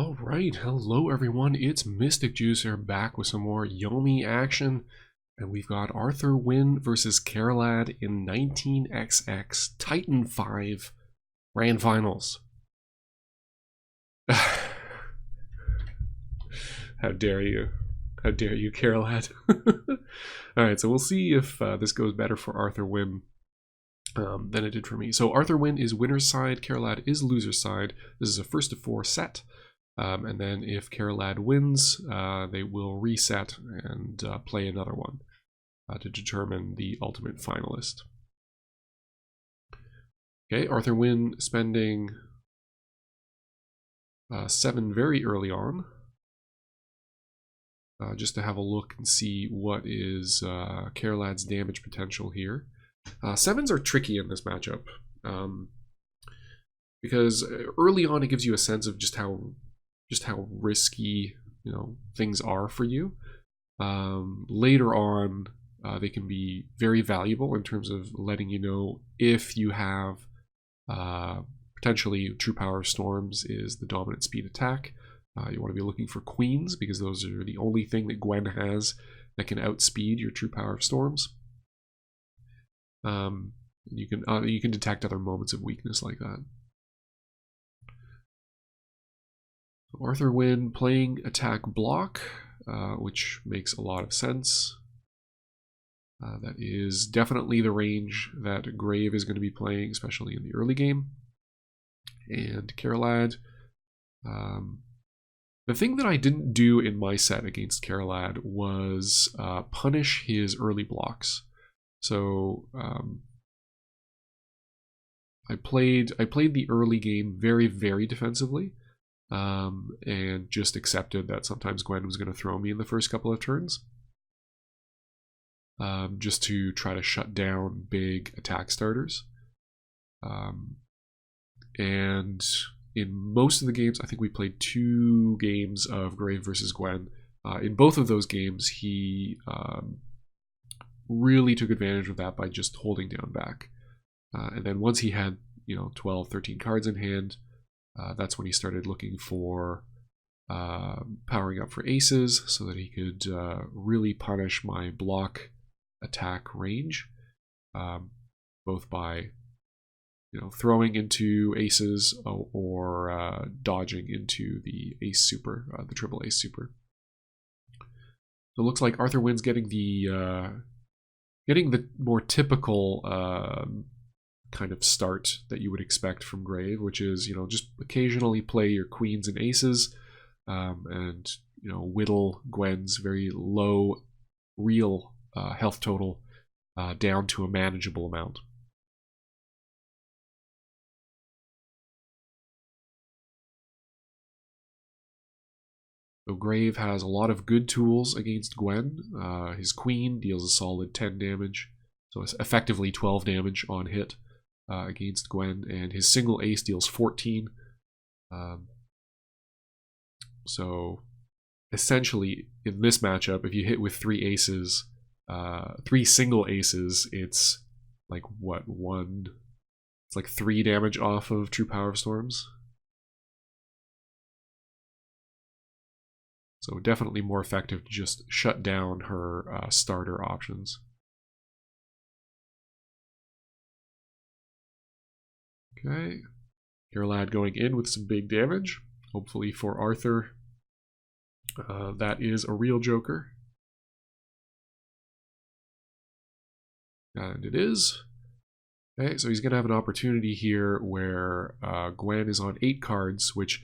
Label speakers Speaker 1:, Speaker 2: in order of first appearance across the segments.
Speaker 1: All right, hello everyone. It's Mystic Juicer back with some more Yomi action, and we've got ArthurWynne versus Caralad in 19XX Titan 5 Grand Finals. How dare you? How dare you, Caralad? All right, so we'll see if this goes better for ArthurWynne than it did for me. So ArthurWynne is winner's side, Caralad is loser's side. This is a first to four set. And then if Caralad wins, they will reset and play another one to determine the ultimate finalist. Okay, ArthurWynne spending 7 very early on, just to have a look and see what is Caralad's damage potential here. 7s are tricky in this matchup, because early on it gives you a sense of just how risky things are for you. Later on, they can be very valuable in terms of letting you know if you have potentially True Power of Storms is the dominant speed attack. You want to be looking for queens because those are the only thing that Gwen has that can outspeed your True Power of Storms. You can detect other moments of weakness like that. ArthurWynne playing attack block, which makes a lot of sense. That is definitely the range that Grave is going to be playing, especially in the early game. And Caralad, the thing that I didn't do in my set against Caralad was punish his early blocks. So I played the early game very, very defensively. And just accepted that sometimes Gwen was going to throw me in the first couple of turns, just to try to shut down big attack starters. And in most of the games, I think we played 2 games of Grave versus Gwen. In both of those games, he really took advantage of that by just holding down back. And then once he had 12, 13 cards in hand, that's when he started looking for powering up for aces so that he could really punish my block attack range, both by throwing into aces or dodging into the ace super, the triple ace super. So it looks like ArthurWynne's getting the more typical kind of start that you would expect from Grave, which is just occasionally play your queens and aces, and whittle Gwen's very low real health total down to a manageable amount. So Grave has a lot of good tools against Gwen. His queen deals a solid 10 damage, so it's effectively 12 damage on hit against Gwen, and his single ace deals 14. So essentially, in this matchup, if you hit with 3 aces, 3 single aces, it's like what, it's like 3 damage off of True Power of Storms. So definitely more effective to just shut down her starter options. Okay, Caralad going in with some big damage, hopefully for Arthur. That is a real Joker. And it is. Okay, so he's going to have an opportunity here where Gwen is on 8 cards, which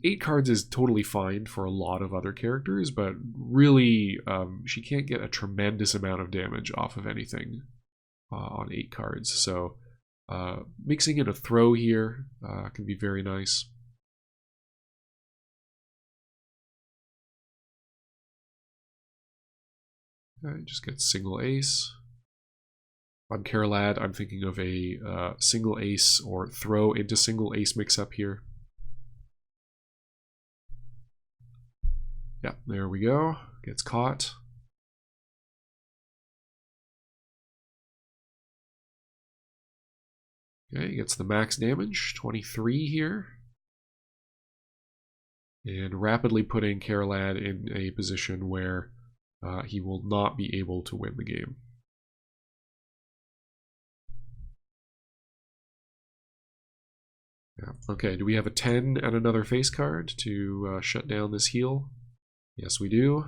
Speaker 1: 8 cards is totally fine for a lot of other characters, but really she can't get a tremendous amount of damage off of anything on 8 cards. So mixing in a throw here can be very nice. Okay, just get single ace. On Caralad, I'm thinking of a single ace or throw into single ace mix-up here. Yeah, there we go. Gets caught. Okay, gets the max damage, 23 here. and rapidly putting Caralad in a position where he will not be able to win the game. Yeah. Okay, do we have a 10 and another face card to shut down this heal? Yes, we do.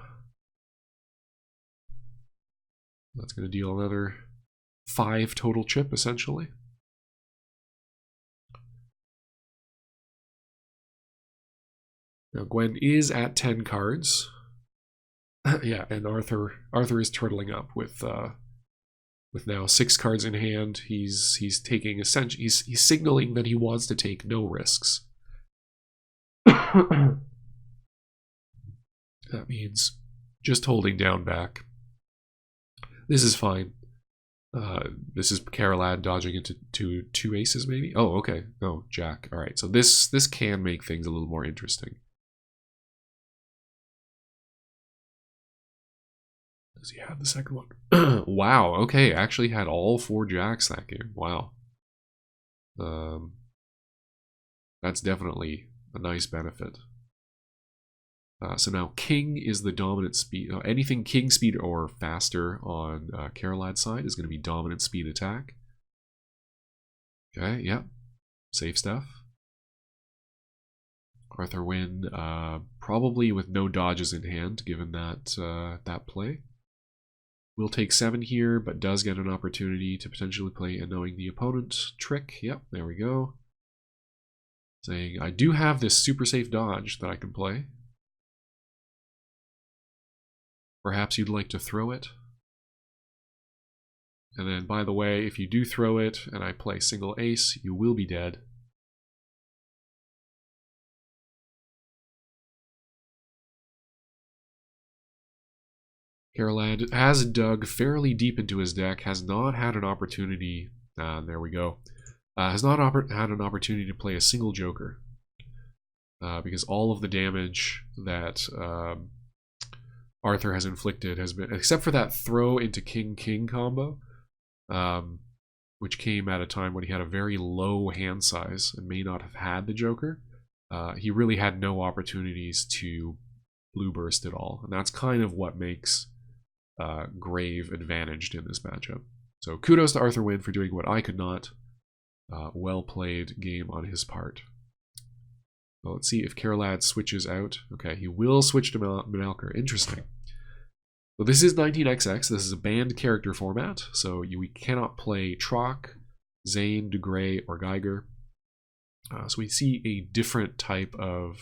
Speaker 1: That's going to deal another 5 total chip, essentially. Now Gwen is at 10 cards. Yeah, and Arthur is turtling up with now 6 cards in hand. He's taking he's signaling that he wants to take no risks. That means just holding down back. This is fine. This is Caralad dodging into two aces, maybe? Oh, okay. No, Jack. All right, so this can make things a little more interesting. Does he have the second one? Wow, okay, actually had all 4 jacks that game. Wow. That's definitely a nice benefit. So now King is the dominant speed. Anything King speed or faster on Caralad's side is going to be dominant speed attack. Okay, yep. Safe stuff. ArthurWynne, probably with no dodges in hand, given that that play. Will take 7 here, but does get an opportunity to potentially play a knowing the opponent trick. Yep, there we go. Saying, I do have this super safe dodge that I can play. Perhaps you'd like to throw it. And then, by the way, if you do throw it and I play single ace, you will be dead. Caralad has dug fairly deep into his deck, has not had an opportunity, there we go, has not had an opportunity to play a single joker. Because all of the damage that Arthur has inflicted has been, except for that throw into King-King combo, which came at a time when he had a very low hand size and may not have had the joker, he really had no opportunities to blue burst at all. And that's kind of what makes Grave advantaged in this matchup. So kudos to ArthurWynne for doing what I could not. Well played game on his part. Well, let's see if Caralad switches out. Okay, he will switch to Melker. Interesting. Well, this is 19XX. This is a banned character format, so we cannot play Trock, Zane, DeGray, or Geiger. So we see a different type of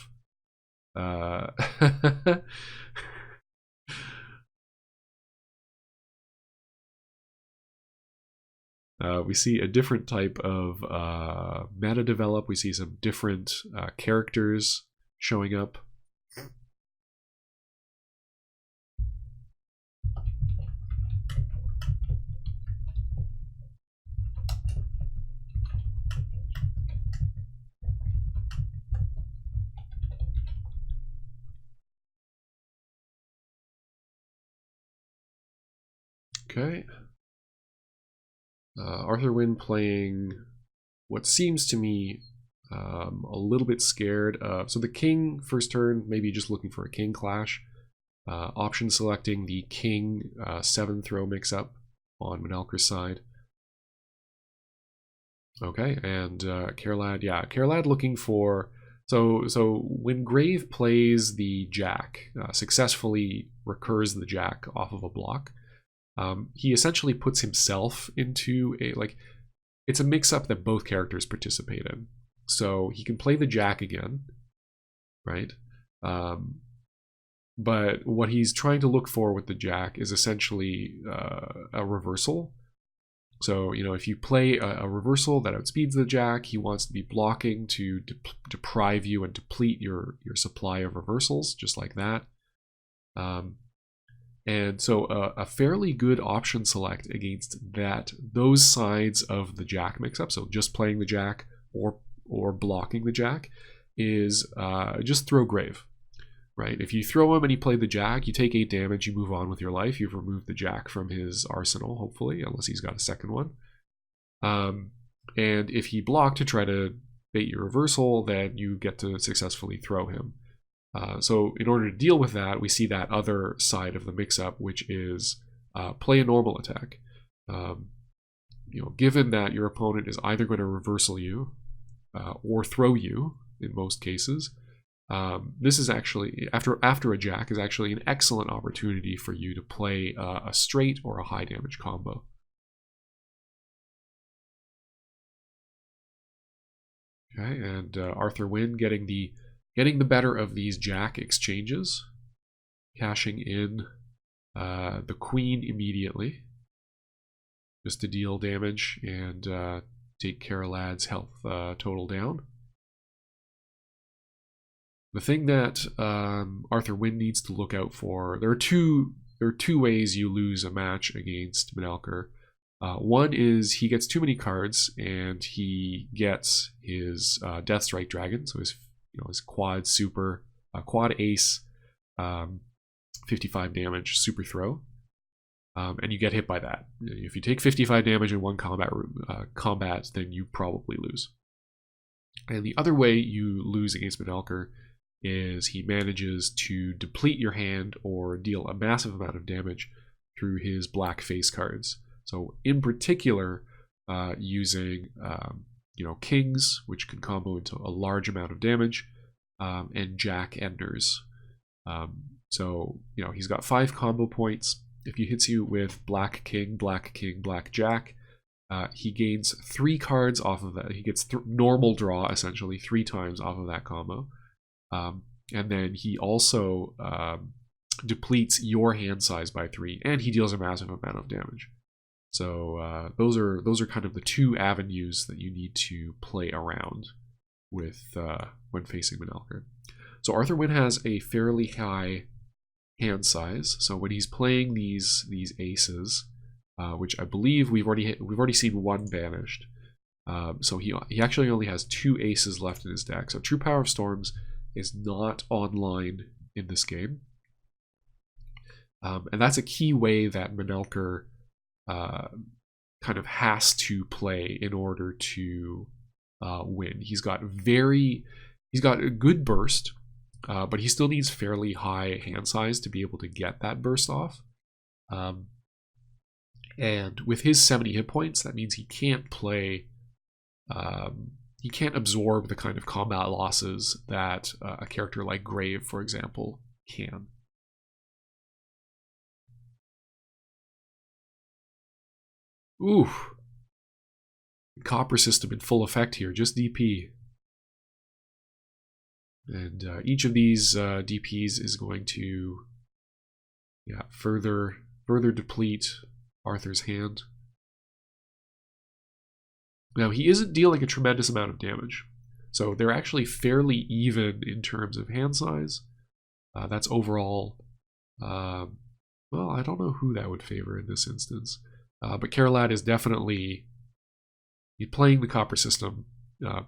Speaker 1: we see a different type of meta develop. We see some different characters showing up. Okay. ArthurWynne playing what seems to me a little bit scared of. So the king first turn, maybe just looking for a king clash. Option selecting the king 7 throw mix up on Melker's side. Okay, and Caralad, yeah, Caralad looking for. So when Grave plays the jack, successfully recurs the jack off of a block. He essentially puts himself into a, like, it's a mix-up that both characters participate in. So he can play the jack again, right? But what he's trying to look for with the jack is essentially a reversal. So, you know, if you play a reversal that outspeeds the jack, he wants to be blocking to deprive you and deplete your supply of reversals, just like that. And so a fairly good option select against those sides of the jack mix-up, so just playing the jack or blocking the jack, is just throw Grave, right? If you throw him and he played the jack, you take 8 damage, you move on with your life. You've removed the jack from his arsenal, hopefully, unless he's got a second one. And if he blocked to try to bait your reversal, then you get to successfully throw him. So in order to deal with that, we see that other side of the mix-up, which is play a normal attack. Given that your opponent is either going to reversal you or throw you in most cases, this is actually, after a jack, is actually an excellent opportunity for you to play a straight or a high damage combo. Okay, and ArthurWynne getting the better of these jack exchanges, cashing in the queen immediately, just to deal damage and take Caralad's health total down. The thing that ArthurWynne needs to look out for, there are two ways you lose a match against Melker. One is he gets too many cards and he gets his Death Strike Dragon, so his quad super, quad ace, 55 damage super throw, and you get hit by that. If you take 55 damage in one combat, then you probably lose. And the other way you lose against Melker is he manages to deplete your hand or deal a massive amount of damage through his black face cards. So in particular, using kings, which can combo into a large amount of damage, and jack enders. So he's got 5 combo points. If he hits you with black king, black jack, he gains 3 cards off of that. He gets normal draw essentially 3 times off of that combo. And then he also depletes your hand size by 3, and he deals a massive amount of damage. So those are kind of the 2 avenues that you need to play around with when facing Melker. So ArthurWynne has a fairly high hand size. So when he's playing these aces, which I believe we've already seen 1 banished. So he actually only has 2 aces left in his deck. So True Power of Storms is not online in this game, and that's a key way that Melker kind of has to play in order to win. He's got a good burst, but he still needs fairly high hand size to be able to get that burst off. And with his 70 hit points, that means he can't play. He can't absorb the kind of combat losses that a character like Grave, for example, can. Ooh. Copper system in full effect here, just DP. And each of these DPs is going to further deplete Arthur's hand. Now, he isn't dealing a tremendous amount of damage, so they're actually fairly even in terms of hand size. That's overall, well, I don't know who that would favor in this instance, but Caralad is definitely playing the copper system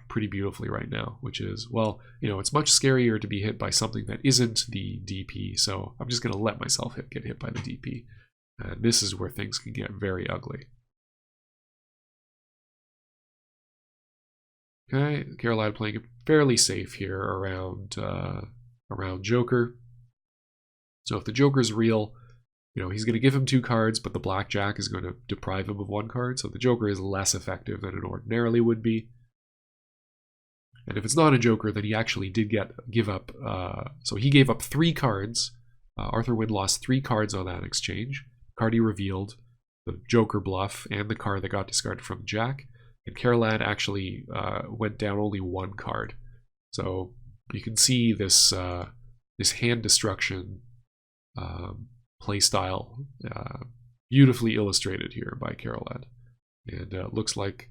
Speaker 1: pretty beautifully right now, which is, well, it's much scarier to be hit by something that isn't the DP, so I'm just going to let myself get hit by the DP. And this is where things can get very ugly. Okay, Caralad playing it fairly safe here around Joker. So if the Joker's real, he's going to give him 2 cards, but the blackjack is going to deprive him of 1 card, so the Joker is less effective than it ordinarily would be. And if it's not a Joker, then he actually did give up. So he gave up 3 cards. ArthurWynne lost 3 cards on that exchange. Card he revealed, the Joker bluff, and the card that got discarded from the Jack. And Caralad actually went down only 1 card. So you can see this this hand destruction playstyle beautifully illustrated here by Caralad. And it looks like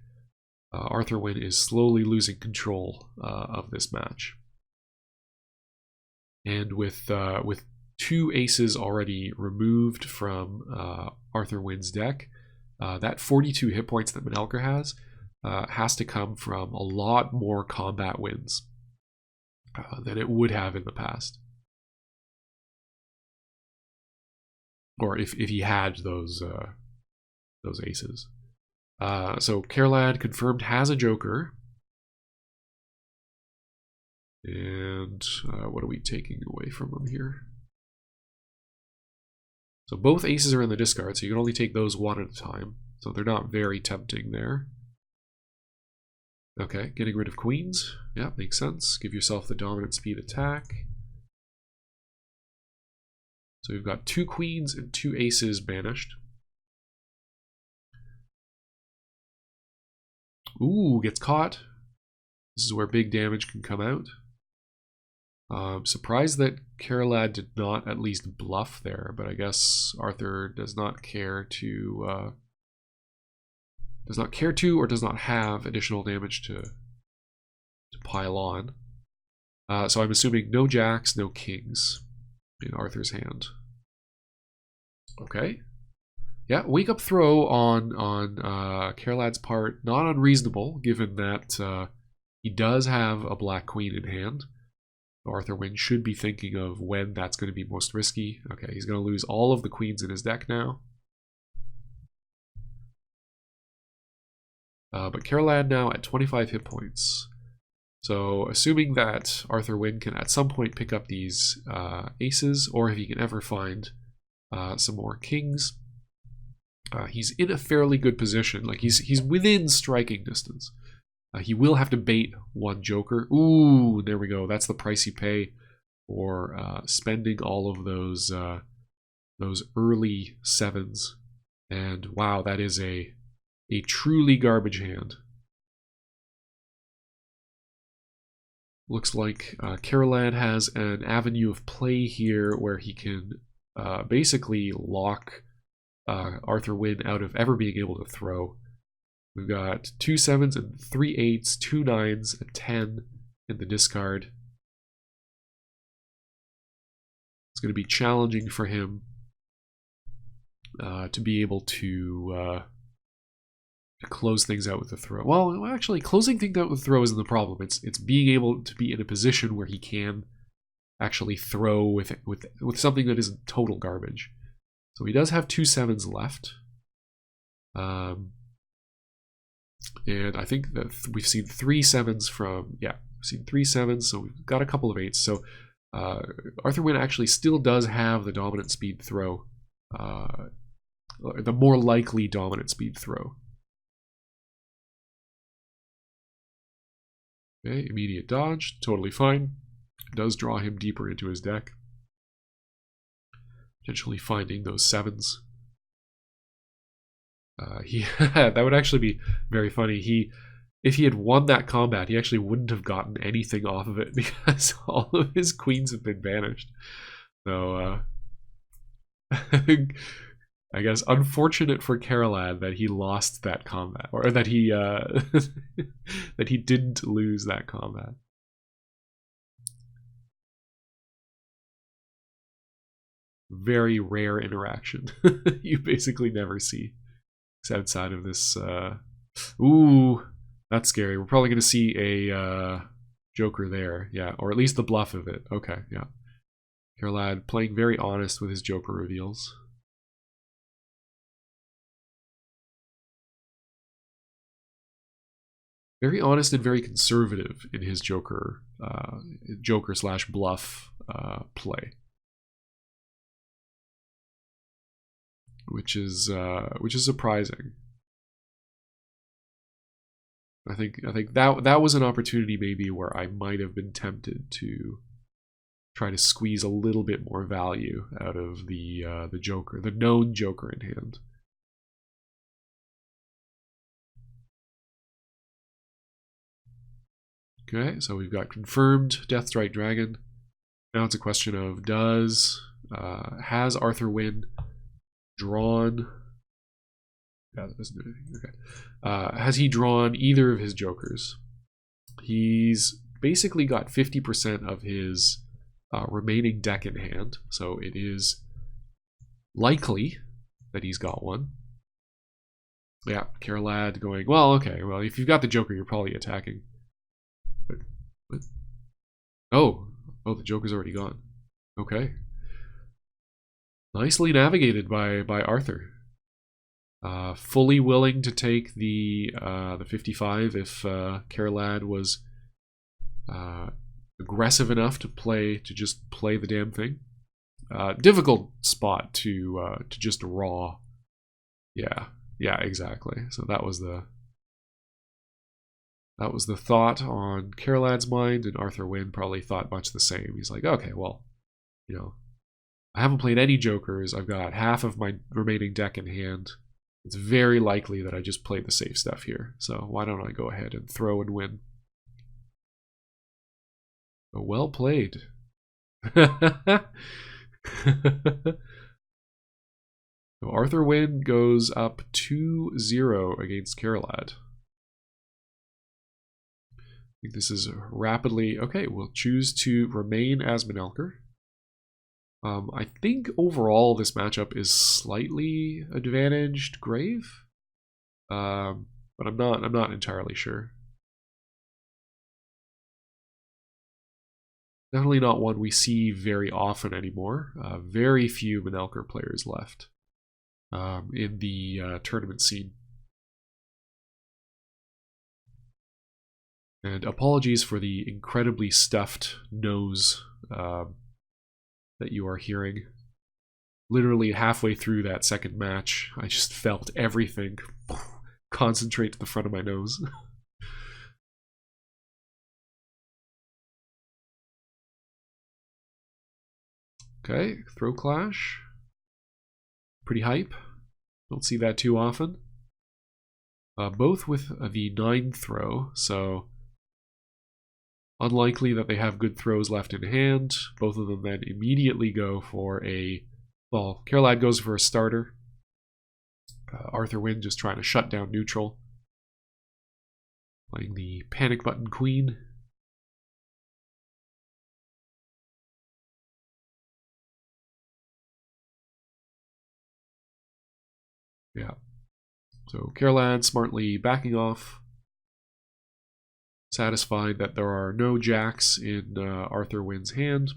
Speaker 1: ArthurWynne is slowly losing control of this match. And with 2 aces already removed from ArthurWynne's deck, that 42 hit points that Melker has to come from a lot more combat wins than it would have in the past. Or if he had those aces. So Caralad confirmed has a Joker. And what are we taking away from him here? So both aces are in the discard, so you can only take those one at a time. So they're not very tempting there. Okay, getting rid of queens. Yeah, makes sense. Give yourself the dominant speed attack. So we've got 2 queens and 2 aces banished. Ooh, gets caught. This is where big damage can come out. Surprised that Caralad did not at least bluff there, but I guess Arthur does not care to or does not have additional damage to pile on. So I'm assuming no jacks, no kings in Arthur's hand. Okay. Yeah, wake up throw on Caralad's part, not unreasonable, given that he does have a black queen in hand. ArthurWynne should be thinking of when that's going to be most risky. Okay, he's going to lose all of the queens in his deck now. But Caralad now at 25 hit points. So assuming that ArthurWynne can at some point pick up these aces, or if he can ever find some more kings, he's in a fairly good position. Like he's within striking distance. He will have to bait one joker. Ooh, there we go. That's the price you pay for spending all of those early 7s. And wow, that is a truly garbage hand. Looks like Caralad has an avenue of play here where he can basically lock ArthurWynne out of ever being able to throw. We've got 2 7s and 3 8s, 2 9s, a 10 in the discard. It's going to be challenging for him to be able to close things out with the throw. Well, actually, closing things out with the throw isn't the problem. It's being able to be in a position where he can actually throw with something that isn't total garbage. So he does have 2 7s left. And I think that we've seen 3 7s from, yeah, we've seen 3 7s, so we've got a couple of 8s. So ArthurWynne actually still does have the dominant speed throw, the more likely dominant speed throw. Okay, immediate dodge, totally fine. It does draw him deeper into his deck, potentially finding those 7s. That would actually be very funny. If he had won that combat, he actually wouldn't have gotten anything off of it because all of his queens have been banished. So, I guess unfortunate for Caralad that he lost that combat, or that he that he didn't lose that combat. Very rare interaction. You basically never see. Outside of this, ooh, that's scary. We're probably going to see a joker there, yeah, or at least the bluff of it. Okay, yeah. Caralad playing very honest with his joker reveals. Very honest and very conservative in his joker slash bluff play. Which is surprising. I think that was an opportunity maybe where I might have been tempted to try to squeeze a little bit more value out of the joker, the known joker in hand. Okay, so we've got confirmed Deathstrike Dragon. Now it's a question of has ArthurWynne drawn? Yeah, that doesn't do anything. Okay. Has he drawn either of his jokers? He's basically got 50% of his remaining deck in hand, so it is likely that he's got one. Yeah, Caralad going, well, okay, well, if you've got the joker, you're probably attacking. But oh, the joker's already gone. Okay. Nicely navigated by Arthur. Fully willing to take the 55 if Caralad was aggressive enough to just play the damn thing. Difficult spot to just raw. Yeah, exactly. So that was the thought on Caralad's mind, and ArthurWynne probably thought much the same. He's like, okay, well, I haven't played any jokers. I've got half of my remaining deck in hand. It's very likely that I just played the safe stuff here. So why don't I go ahead and throw and win? Oh, well played. So ArthurWynne goes up 2-0 against Caralad. I think this is rapidly... Okay, we'll choose to remain as Melker. I think overall this matchup is slightly advantaged Grave, but I'm not entirely sure. Definitely not one we see very often anymore. Very few Melker players left in the tournament scene. And apologies for the incredibly stuffed nose that you are hearing. Literally halfway through that second match, I just felt everything concentrate to the front of my nose. Okay, throw clash. Pretty hype. Don't see that too often. Both with the 9 throw, so unlikely that they have good throws left in hand. Both of them then immediately go for a... Well, Caralad goes for a starter. ArthurWynne just trying to shut down neutral. Playing the panic button queen. Yeah. So Caralad smartly backing off. Satisfied that there are no jacks in ArthurWynne's hand,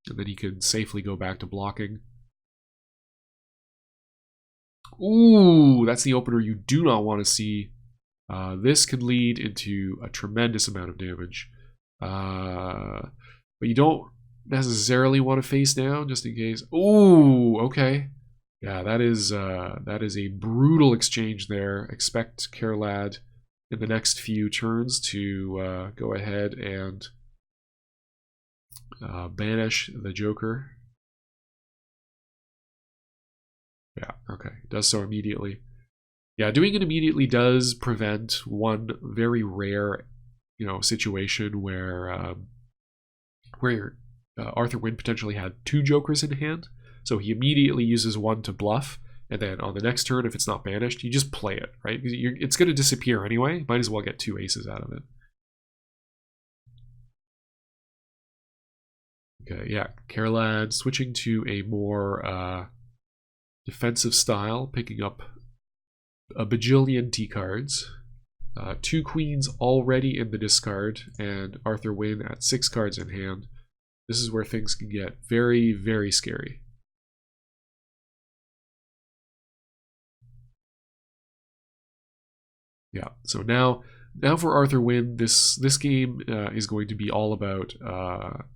Speaker 1: and then he can safely go back to blocking. Ooh, that's the opener you do not want to see. This can lead into a tremendous amount of damage. But you don't necessarily want to face down, just in case. Ooh, okay. Yeah, that is a brutal exchange there. Expect Caralad in the next few turns to go ahead and banish the Joker. Yeah, okay. Does so immediately. Yeah, doing it immediately does prevent one very rare, situation where ArthurWynne potentially had 2 Jokers in hand. So he immediately uses one to bluff, and then on the next turn, if it's not banished, you just play it, right? It's going to disappear anyway. Might as well get 2 aces out of it. Okay, yeah. Caralad switching to a more defensive style, picking up a bajillion T cards. 2 queens already in the discard, and ArthurWynne at 6 cards in hand. This is where things can get very, very scary. Yeah, so now for ArthurWynne, this game is going to be all about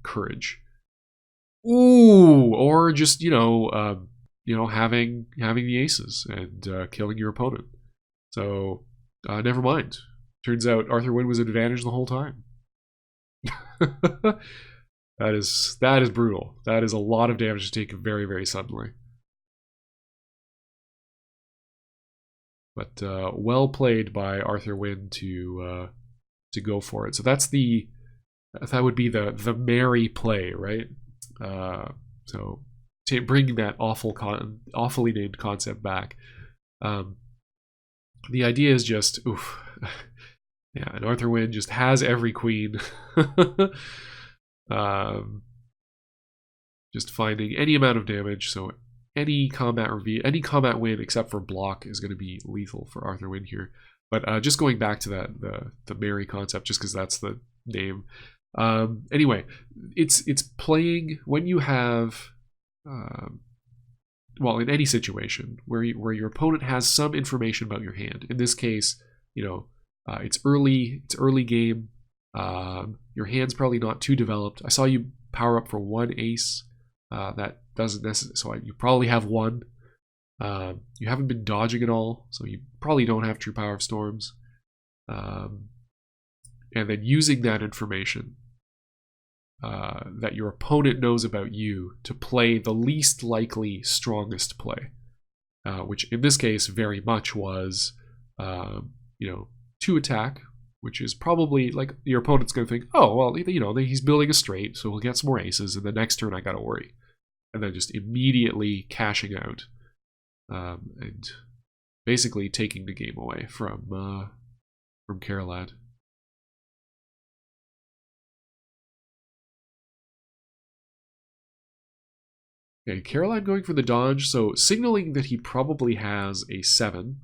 Speaker 1: courage. Ooh, or just having the aces and killing your opponent. So never mind. Turns out ArthurWynne was advantaged the whole time. That is brutal. That is a lot of damage to take very, very suddenly. But well played by ArthurWynne to go for it. So that would be the merry play, right? So bringing that awfully named concept back. The idea is just oof. Yeah, and ArthurWynne just has every queen. Just finding any amount of damage. So any combat win except for block is going to be lethal for ArthurWynne here. But just going back to the merry concept, just because that's the name. Anyway, it's playing when you have, well, in any situation where your opponent has some information about your hand. In this case, it's early game. Your hand's probably not too developed. I saw you power up for 1 ace. That doesn't necessarily, so you probably have 1. You haven't been dodging at all, so you probably don't have true power of storms. And then using that information that your opponent knows about you to play the least likely strongest play, which in this case very much was, 2 attack, which is probably like your opponent's going to think, oh, well, he's building a straight, so we'll get some more aces, and the next turn I got to worry. And then just immediately cashing out and basically taking the game away from Caralad. Okay, Caralad going for the dodge, so signaling that he probably has a 7.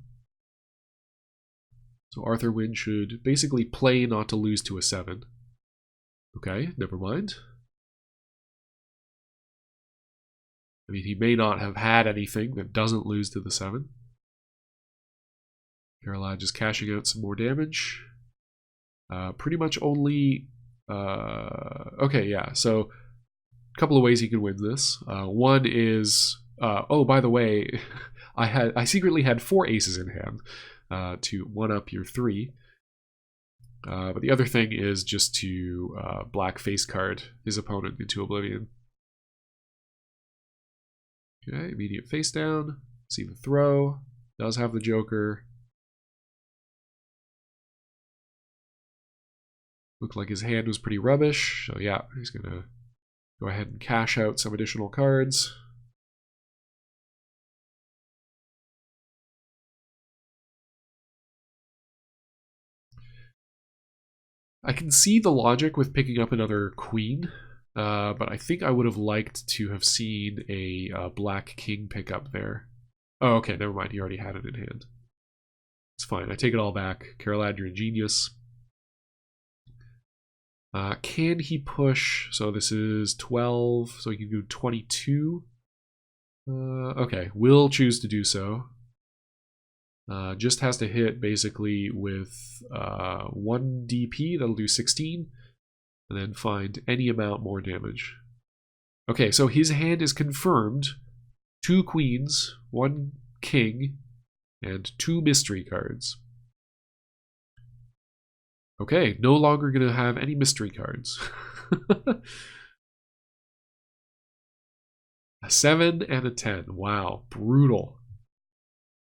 Speaker 1: So ArthurWynne should basically play not to lose to a 7. Okay, never mind. I mean, he may not have had anything that doesn't lose to the 7. Caralad just cashing out some more damage. Pretty much only... okay, yeah, so a couple of ways he can win this. One is... oh, by the way, I secretly had 4 aces in hand to 1-up your 3. But the other thing is just to black face card his opponent into oblivion. Okay, immediate face down. See the throw. Does have the Joker. Looked like his hand was pretty rubbish. So yeah, he's going to go ahead and cash out some additional cards. I can see the logic with picking up another queen, but I think I would have liked to have seen a black king pickup there. Oh, okay, never mind. He already had it in hand. It's fine. I take it all back. Caralad, you're a genius. Can he push? So this is 12, so he can do 22. Okay, will choose to do so. Just has to hit basically with 1 DP, that'll do 16, and then find any amount more damage. Okay, so his hand is confirmed. 2 queens, 1 king, and 2 mystery cards. Okay, no longer going to have any mystery cards. A 7 and a 10. Wow, brutal.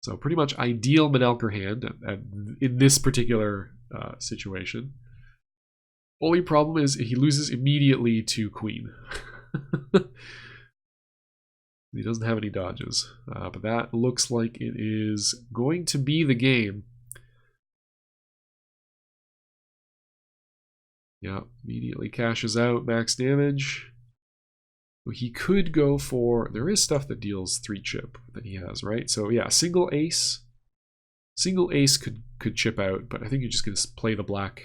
Speaker 1: So pretty much ideal Melker hand in this particular situation. Only problem is he loses immediately to queen. He doesn't have any dodges. But that looks like it is going to be the game. Yeah, immediately cashes out, max damage. He could go for, there is stuff that deals 3 chip that he has, right? So yeah, single ace could chip out, but I think you're just going to play the black.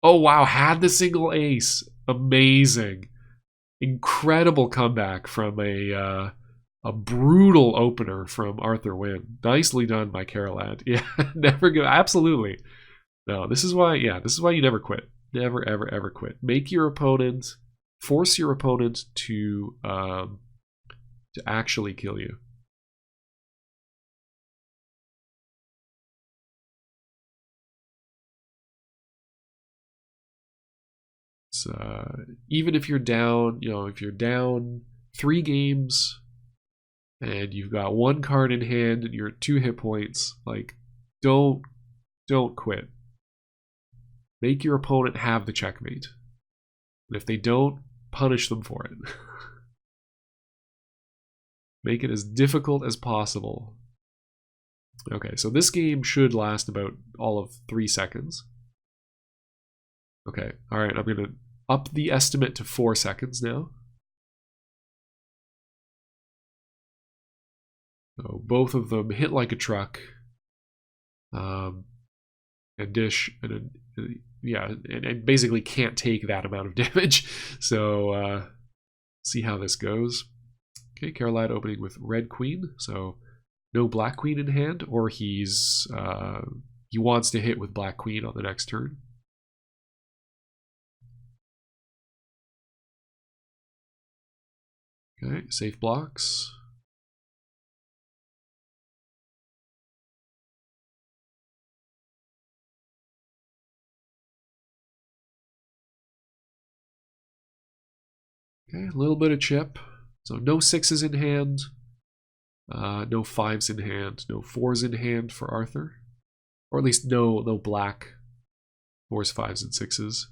Speaker 1: Oh wow, had the single ace. Amazing. Incredible comeback from a brutal opener from ArthurWynne. Nicely done by Caralad. Yeah, never go. Absolutely. No, this is why you never quit. Never, ever, ever quit. Make your opponent, force your opponent to actually kill you. So, even if you're down, if you're down 3 games and you've got 1 card in hand and you're at 2 hit points, like, don't quit. Make your opponent have the checkmate. And if they don't, punish them for it. Make it as difficult as possible. Okay, so this game should last about all of 3 seconds. Okay, alright, I'm going to up the estimate to 4 seconds now. So both of them hit like a truck. And dish, and yeah, and basically can't take that amount of damage. So see how this goes. Okay, Caralad opening with red queen, so no black queen in hand, or he wants to hit with black queen on the next turn. Okay, safe blocks. Okay, a little bit of chip. So no sixes in hand, no fives in hand, no fours in hand for Arthur. Or at least no black fours, fives, and sixes.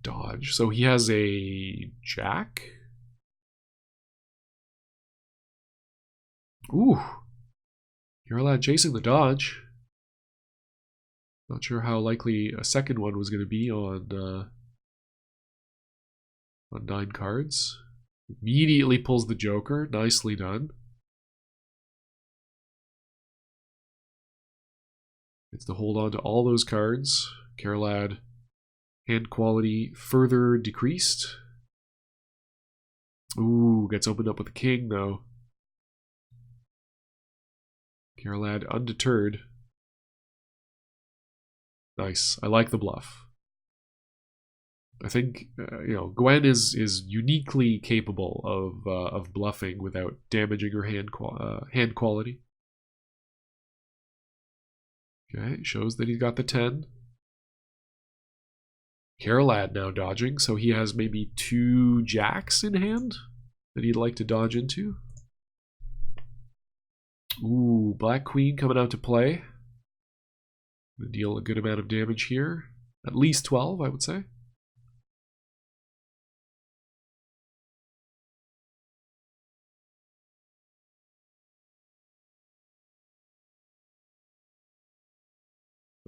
Speaker 1: Dodge. So he has a jack. Ooh. Caralad chasing the dodge. Not sure how likely a second one was going to be on 9 cards. Immediately pulls the Joker. Nicely done. It's to hold on to all those cards. Caralad, hand quality further decreased. Ooh, gets opened up with a king though. Caralad undeterred. Nice. I like the bluff. I think Gwen is uniquely capable of bluffing without damaging her hand quality. Okay, shows that he's got the 10. Caralad now dodging, so he has maybe 2 jacks in hand that he'd like to dodge into. Ooh, Black Queen coming out to play. Gonna deal a good amount of damage here. At least 12, I would say.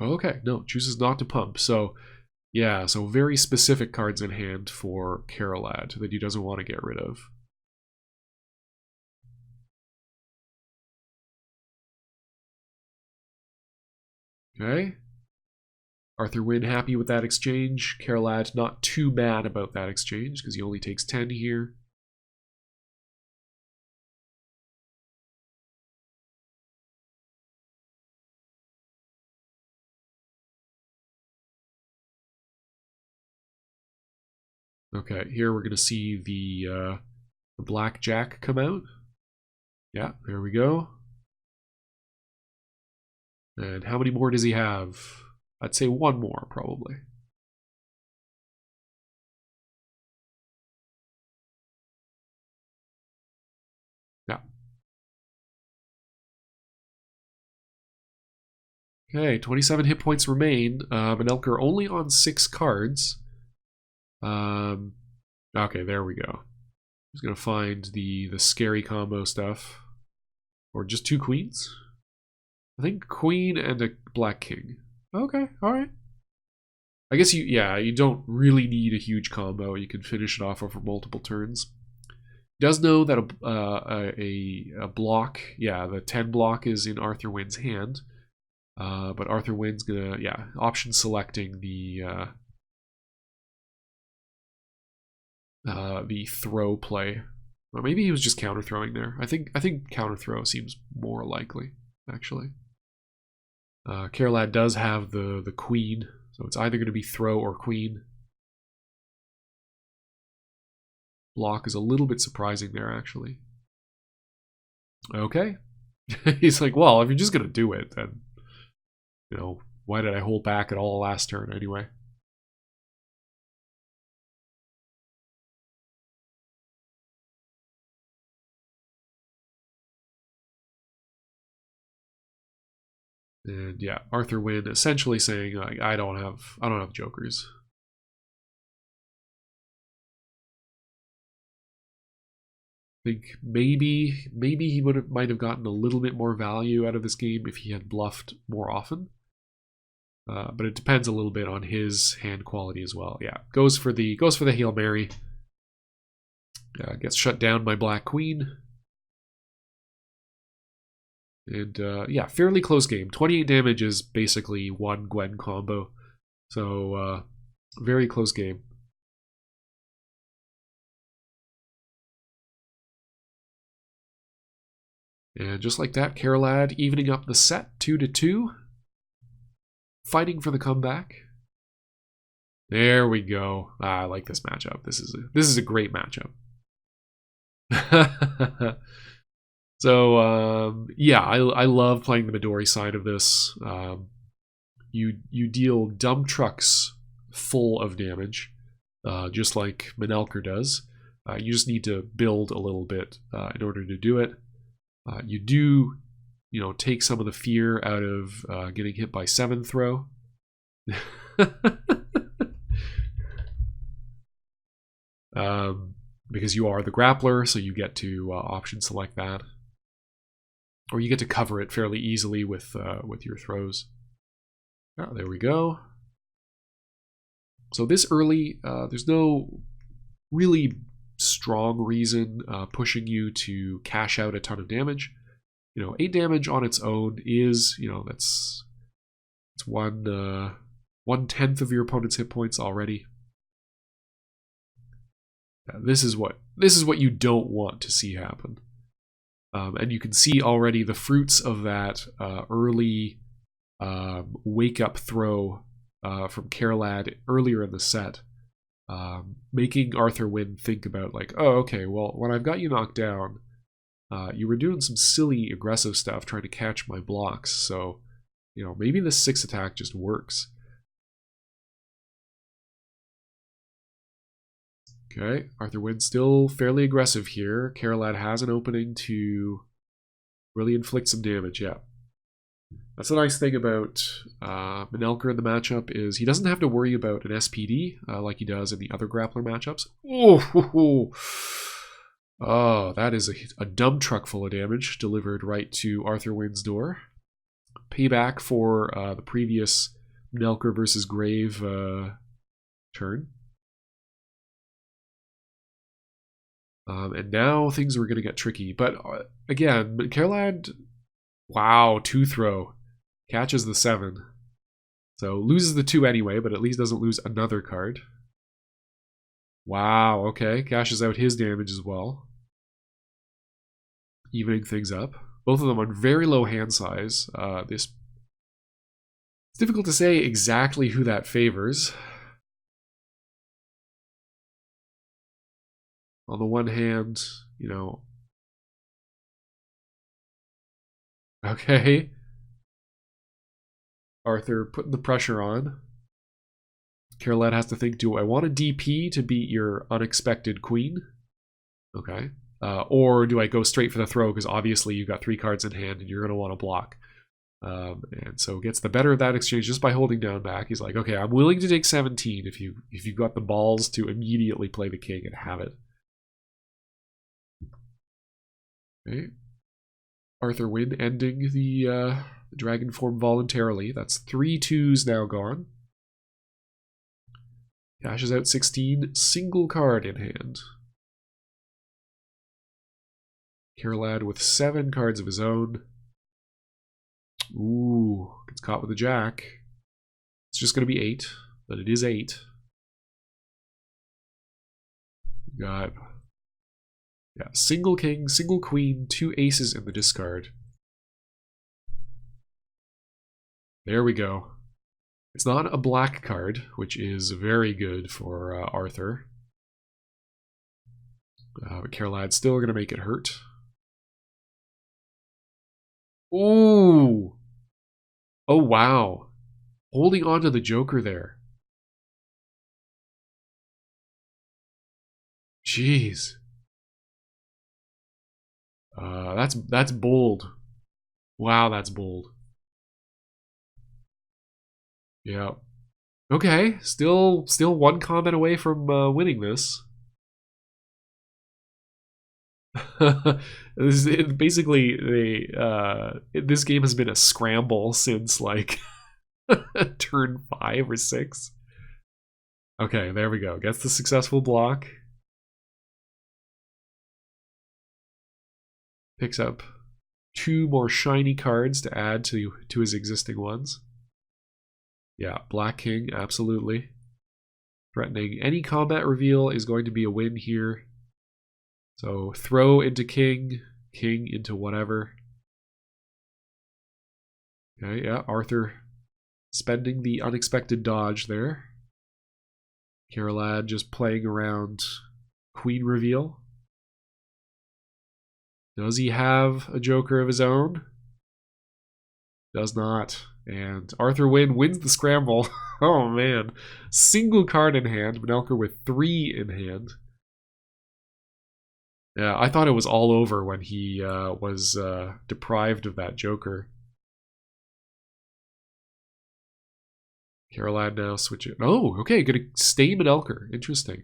Speaker 1: Okay, no, chooses not to pump. So, yeah, so very specific cards in hand for Caralad that he doesn't want to get rid of. Okay. ArthurWynne happy with that exchange. Caralad not too mad about that exchange because he only takes 10 here. Okay, here we're going to see the Black Jack come out. Yeah, there we go. And how many more does he have? I'd say 1 more, probably. Yeah. Okay, 27 hit points remain. Melker only on 6 cards. Okay, there we go. He's going to find the scary combo stuff. Or just 2 queens? I think queen and a black king. Okay, alright. I guess you don't really need a huge combo. You can finish it off over multiple turns. He does know that a block, yeah, the 10 block is in ArthurWynne's hand. But ArthurWynne's gonna, option selecting the throw play. Or maybe he was just counter throwing there. I think counter throw seems more likely, actually. Caralad does have the queen, so it's either going to be throw or queen. Block is a little bit surprising there, actually. Okay. He's like, well, if you're just going to do it, then, why did I hold back at all last turn anyway? And yeah, ArthurWynne essentially saying, like, I don't have jokers. I think maybe he might have gotten a little bit more value out of this game if he had bluffed more often. But it depends a little bit on his hand quality as well. Yeah, goes for the Hail Mary. Gets shut down by Black Queen. And yeah, fairly close game. 28 damage is basically 1 Gwen combo. So very close game. And just like that, Caralad evening up the set 2-2. fighting for the comeback. There we go. I like this matchup. This is a great matchup. So yeah, I love playing the Midori side of this. You deal dump trucks full of damage, just like Melker does. You just need to build a little bit in order to do it. You do, take some of the fear out of getting hit by 7 throw. Because you are the grappler, so you get to option select that, or you get to cover it fairly easily with your throws. Oh, there we go. So this early, there's no really strong reason pushing you to cash out a ton of damage. 8 damage on its own is, that's 1/10 of your opponent's hit points already. This is what you don't want to see happen. And you can see already the fruits of that early wake-up throw from Caralad earlier in the set, making ArthurWynne think about like, oh, okay, well, when I've got you knocked down, you were doing some silly aggressive stuff trying to catch my blocks, so maybe this 6 attack just works. Okay, ArthurWynne still fairly aggressive here. Caralad has an opening to really inflict some damage, yeah. That's the nice thing about Melker in the matchup is he doesn't have to worry about an SPD like he does in the other grappler matchups. Oh, that is a dump truck full of damage delivered right to ArthurWynne's door. Payback for the previous Melker versus Grave turn. And now things are going to get tricky. But again, Caralad, wow, 2 throw. Catches the 7. So loses the 2 anyway, but at least doesn't lose another card. Wow, okay. Cashes out his damage as well. Evening things up. Both of them on very low hand size. It's difficult to say exactly who that favors. On the one hand, okay. Arthur putting the pressure on. Caralad has to think, do I want a DP to beat your unexpected queen? Okay. Or do I go straight for the throw because obviously you've got 3 cards in hand and you're going to want to block. And so gets the better of that exchange just by holding down back. He's like, okay, I'm willing to take 17 if you've got the balls to immediately play the king and have it. Okay. ArthurWynne ending the dragon form voluntarily. That's 3 2s now gone. Cashes out 16, single card in hand. Caralad with 7 cards of his own. Ooh, gets caught with a jack. It's just going to be 8, but it is 8. Got single king, single queen, 2 aces in the discard. There we go. It's not a black card, which is very good for Arthur. But Caralad's still going to make it hurt. Ooh! Oh, wow. Holding on to the Joker there. Jeez. That's bold. Wow, that's bold. Yeah. Okay, still 1 combat away from winning this. Basically, this game has been a scramble since like turn 5 or 6. Okay, there we go. Gets the successful block. Picks up 2 more shiny cards to add to his existing ones. Yeah, Black King, absolutely. Threatening any combat reveal is going to be a win here. So throw into king, king into whatever. Okay, yeah, Arthur spending the unexpected dodge there. Caralad just playing around queen reveal. Does he have a joker of his own? Does not. And ArthurWynne wins the scramble. Oh man. Single card in hand. Melker with 3 in hand. Yeah, I thought it was all over when he was deprived of that joker. Caralad now switching. Oh, okay, gonna stay Melker. Interesting.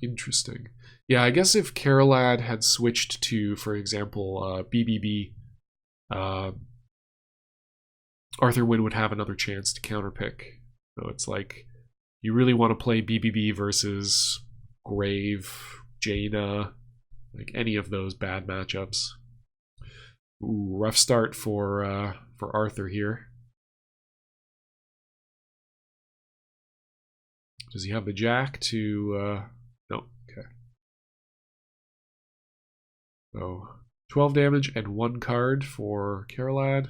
Speaker 1: Interesting. Yeah, I guess if Caralad had switched to, for example, BBB, ArthurWynne would have another chance to counterpick. So it's like, you really want to play BBB versus Grave, Jaina, like any of those bad matchups. Ooh, rough start for Arthur here. Does he have the jack to... no, okay. So 12 damage and 1 card for Caralad.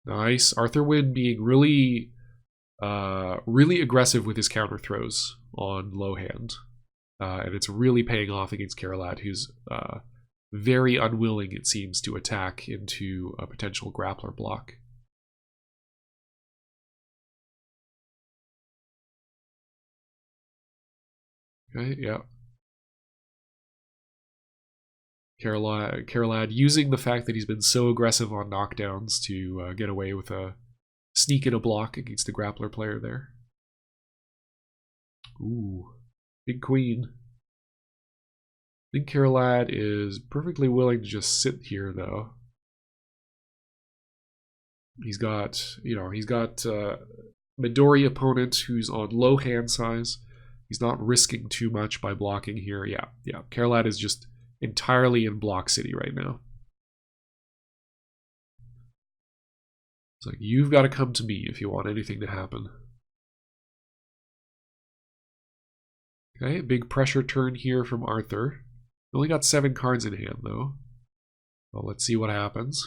Speaker 1: Nice. ArthurWynne being really, really aggressive with his counter throws on low hand. And it's really paying off against Caralad, who's very unwilling, it seems, to attack into a potential grappler block. Okay, yeah. Caralad using the fact that he's been so aggressive on knockdowns to get away with a sneak in a block against the grappler player there. Ooh, big queen. I think Caralad is perfectly willing to just sit here, though. He's got, he's got Midori opponent who's on low hand size. He's not risking too much by blocking here. Yeah. Caralad is just entirely in block city right now. It's like, you've got to come to me if you want anything to happen. Okay, big pressure turn here from Arthur. Only got 7 cards in hand, though. Well, let's see what happens.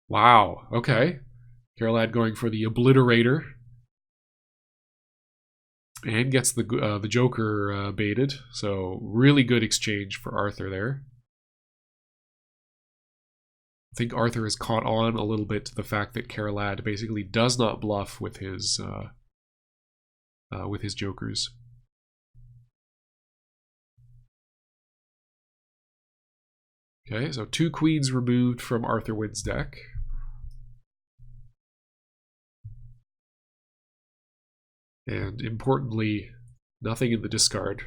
Speaker 1: Wow, okay. Caralad going for the Obliterator. And gets the Joker baited. So really good exchange for Arthur there. I think Arthur has caught on a little bit to the fact that Caralad basically does not bluff with his Jokers. Okay, so 2 queens removed from ArthurWynne's deck. And importantly, nothing in the discard.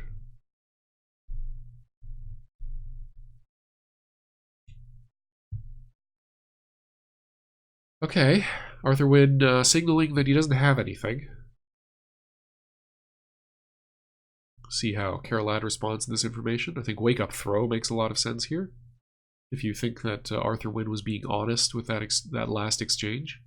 Speaker 1: Okay, ArthurWynne signaling that he doesn't have anything. See how Caralad responds to this information. I think Wake Up Throw makes a lot of sense here. If you think that ArthurWynne was being honest with that last exchange.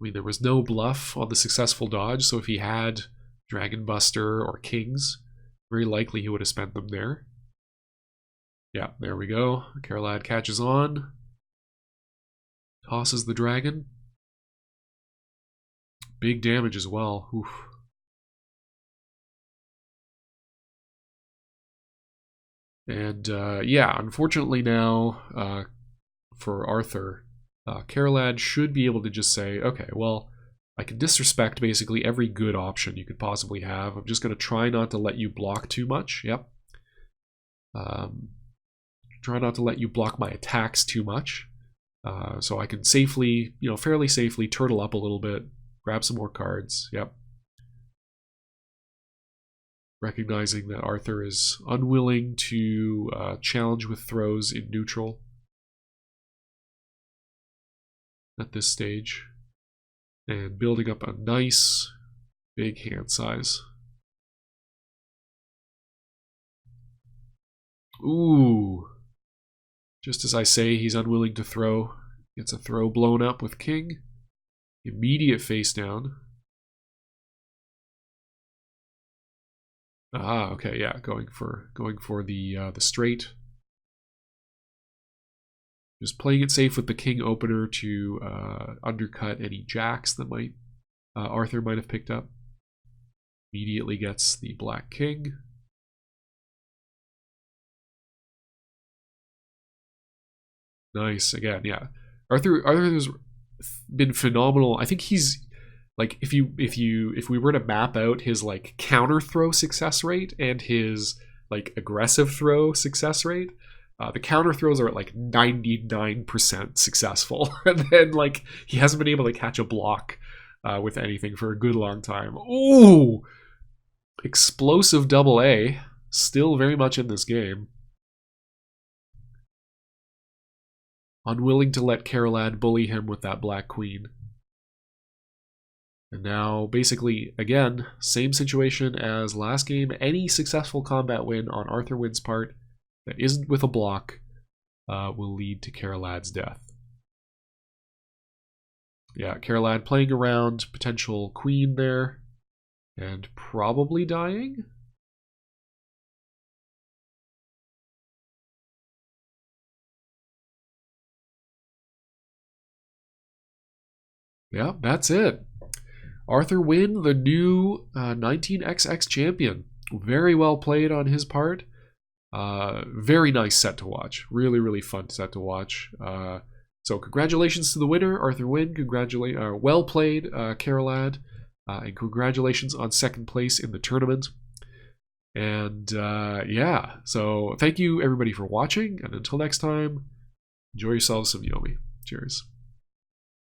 Speaker 1: I mean, there was no bluff on the successful dodge, so if he had Dragon Buster or Kings, very likely he would have spent them there. Yeah, there we go. Caralad catches on. Tosses the dragon. Big damage as well. Oof. And yeah, unfortunately now for Arthur, Caralad should be able to just say, okay, well, I can disrespect basically every good option you could possibly have. I'm just going to try not to let you block too much. Yep. Try not to let you block my attacks too much. So I can safely, fairly safely turtle up a little bit, grab some more cards. Yep. Recognizing that Arthur is unwilling to challenge with throws in neutral at this stage. and building up a nice big hand size. Ooh. Just as I say, he's unwilling to throw. Gets a throw blown up with king. Immediate face down. Ah, okay, yeah, going for the straight. Just playing it safe with the king opener to undercut any jacks that Arthur might have picked up. Immediately gets the black king. Nice again, yeah. Arthur's been phenomenal. I think he's like if we were to map out his like counter throw success rate and his like aggressive throw success rate, the counter throws are at like 99% successful, and then like he hasn't been able to catch a block with anything for a good long time. Ooh, explosive double A, still very much in this game. Unwilling to let Caralad bully him with that black queen. And now, basically, again, same situation as last game. Any successful combat win on ArthurWynne's part that isn't with a block will lead to Caralad's death. Yeah, Caralad playing around, potential queen there, and probably dying. Yeah, that's it. ArthurWynne, the new 19XX champion. Very well played on his part. Very nice set to watch. Really, really fun set to watch. So congratulations to the winner, ArthurWynne. Well played, Caralad. And congratulations on second place in the tournament. And yeah, so thank you everybody for watching. And until next time, enjoy yourselves some Yomi. Cheers.